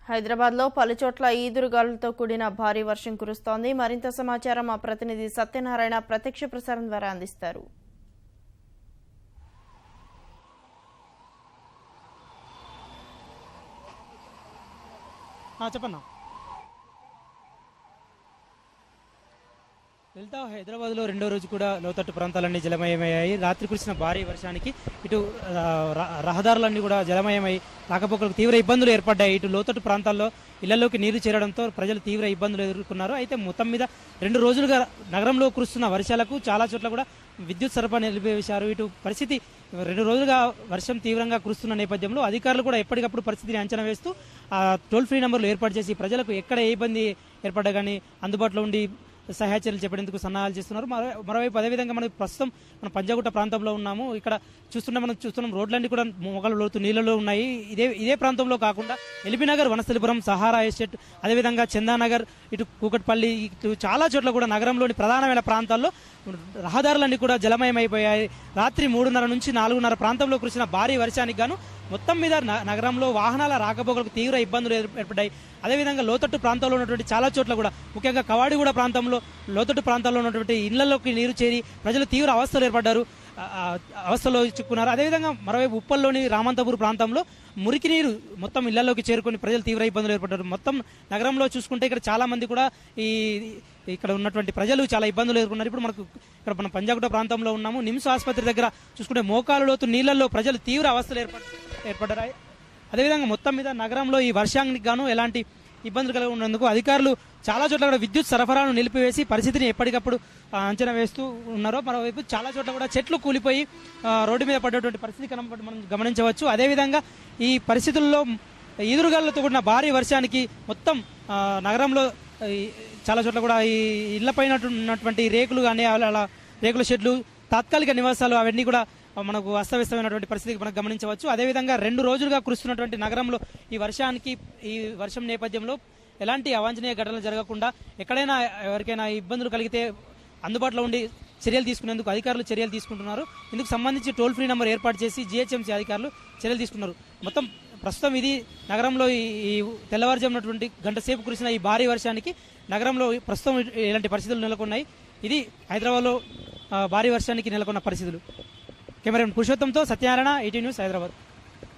హైదరాబాద్లో పలుచోట్ల ఈదురుగాలులతో కూడిన భారీ వర్షం కురుస్తోంది. మరింత సమాచారం మా ప్రతినిధి సత్యనారాయణ ప్రత్యక్ష ప్రసారం ద్వారా అందిస్తారు. చెప్పన్నా. లలిత, హైదరాబాద్లో రెండో రోజు కూడా లోతట్టు ప్రాంతాలన్నీ జలమయమయ్యాయి. రాత్రి కురిసిన భారీ వర్షానికి ఇటు రహదారులన్నీ కూడా జలమయమై రాకపోకలకు తీవ్ర ఇబ్బందులు ఏర్పడ్డాయి. ఇటు లోతట్టు ప్రాంతాల్లో ఇళ్లలోకి నీరు చేరడంతో ప్రజలు తీవ్ర ఇబ్బందులు ఎదుర్కొన్నారు. అయితే మొత్తం మీద 2 రోజులుగా నగరంలో కురుస్తున్న వర్షాలకు చాలా చోట్ల కూడా విద్యుత్ సరఫరా నిలిపివేశారు. ఇటు పరిస్థితి 2 రోజులుగా వర్షం తీవ్రంగా కురుస్తున్న నేపథ్యంలో అధికారులు కూడా ఎప్పటికప్పుడు పరిస్థితిని అంచనా వేస్తూ టోల్ ఫ్రీ నంబర్లు ఏర్పాటు చేసి ప్రజలకు ఎక్కడ ఏ ఇబ్బంది ఏర్పడ్డా కానీ అందుబాటులో ఉండి సహాయ చర్యలు చేపట్టేందుకు సన్నాహాలు చేస్తున్నారు. మరోవైపు అదేవిధంగా మనం ప్రస్తుతం మనం పంజాగుట్ట ప్రాంతంలో ఉన్నాము. ఇక్కడ చూస్తున్నాం రోడ్లన్నీ కూడా మొగలు లోతు నీళ్ళలో ఉన్నాయి. ఇదే ప్రాంతంలో కాకుండా ఎల్బీనగర్, వనస్థలిపురం, సహారా ఎస్టేట్, అదేవిధంగా చందానగర్, ఇటు కూకట్పల్లి, ఇటు చాలా చోట్ల కూడా నగరంలోని ప్రధానమైన ప్రాంతాల్లో రహదారులన్నీ కూడా జలమయమైపోయాయి. రాత్రి 3:30 నుంచి 4:30 ప్రాంతంలో కురిసిన భారీ వర్షానికి గాను మొత్తం మీద నగరంలో వాహనాల రాకపోకలకు తీవ్ర ఇబ్బందులు ఏర్పడ్డాయి. అదేవిధంగా లోతట్టు ప్రాంతంలో ఉన్నటువంటి చాలా చోట్ల కూడా, ముఖ్యంగా కవాడిగూడ ప్రాంతంలో లోతట్టు ప్రాంతాల్లో ఉన్నటువంటి ఇళ్లలోకి నీరు చేరి ప్రజలు తీవ్ర అవస్థలు ఏర్పడ్డారు, అవస్థలో చిక్కున్నారు. అదేవిధంగా మరోవైపు ఉప్పల్లోని రామంతపూర్ ప్రాంతంలో మురికి నీరు మొత్తం ఇళ్లలోకి చేరుకొని ప్రజలు తీవ్ర ఇబ్బందులు ఏర్పడ్డారు. మొత్తం నగరంలో చూసుకుంటే ఇక్కడ చాలా మంది కూడా ఇక్కడ ఉన్నటువంటి ప్రజలు చాలా ఇబ్బందులు ఎదుర్కొన్నారు. ఇప్పుడు ఇక్కడ మనం పంజాగుట్ట ప్రాంతంలో ఉన్నాము. నిమ్స్ ఆసుపత్రి దగ్గర చూసుకుంటే మోకాలు లోతు నీళ్లలో ప్రజలు తీవ్ర అవస్థలు ఏర్పడ్డాయి. అదేవిధంగా మొత్తం మీద నగరంలో ఈ వర్షానికి గాను ఎలాంటి ఇబ్బందులు కలిగి ఉన్నందుకు అధికారులు చాలా చోట్ల కూడా విద్యుత్ సరఫరాను నిలిపివేసి పరిస్థితిని ఎప్పటికప్పుడు అంచనా వేస్తూ ఉన్నారు. మరోవైపు చాలా చోట్ల కూడా చెట్లు కూలిపోయి రోడ్డు మీద పడ్డటువంటి పరిస్థితి మనం గమనించవచ్చు. అదేవిధంగా ఈ పరిస్థితుల్లో ఈదురుగాలతో కూడిన భారీ వర్షానికి మొత్తం నగరంలో చాలా చోట్ల కూడా ఈ ఇళ్లపైన ఉన్నటువంటి రేకులు కానీ అలా రేకుల షెడ్లు, తాత్కాలిక నివాసాలు అవన్నీ కూడా మనకు అస్తవ్యస్తమైనటువంటి పరిస్థితికి మనం గమనించవచ్చు. అదేవిధంగా 2 రోజులుగా కురుస్తున్నటువంటి నగరంలో ఈ వర్షం నేపథ్యంలో ఎలాంటి అవాంఛనీయ ఘటనలు జరగకుండా ఎక్కడైనా ఎవరికైనా ఇబ్బందులు కలిగితే అందుబాటులో ఉండి చర్యలు తీసుకునేందుకు అధికారులు చర్యలు తీసుకుంటున్నారు. ఇందుకు సంబంధించి టోల్ ఫ్రీ నెంబర్ ఏర్పాటు చేసి జీహెచ్ఎంసీ అధికారులు చర్యలు తీసుకున్నారు. మొత్తం ప్రస్తుతం ఇది నగరంలో ఈ తెల్లవారుజామునటువంటి గంట సేపు కురిసిన ఈ భారీ వర్షానికి నగరంలో ప్రస్తుతం ఇలాంటి పరిస్థితులు నెలకొన్నాయి. ఇది హైదరాబాద్లో భారీ వర్షానికి నెలకొన్న పరిస్థితులు. కెమెరామెన్ పురుషోత్తంతో సత్యనారాయణ, ఈటీ న్యూస్, హైదరాబాద్.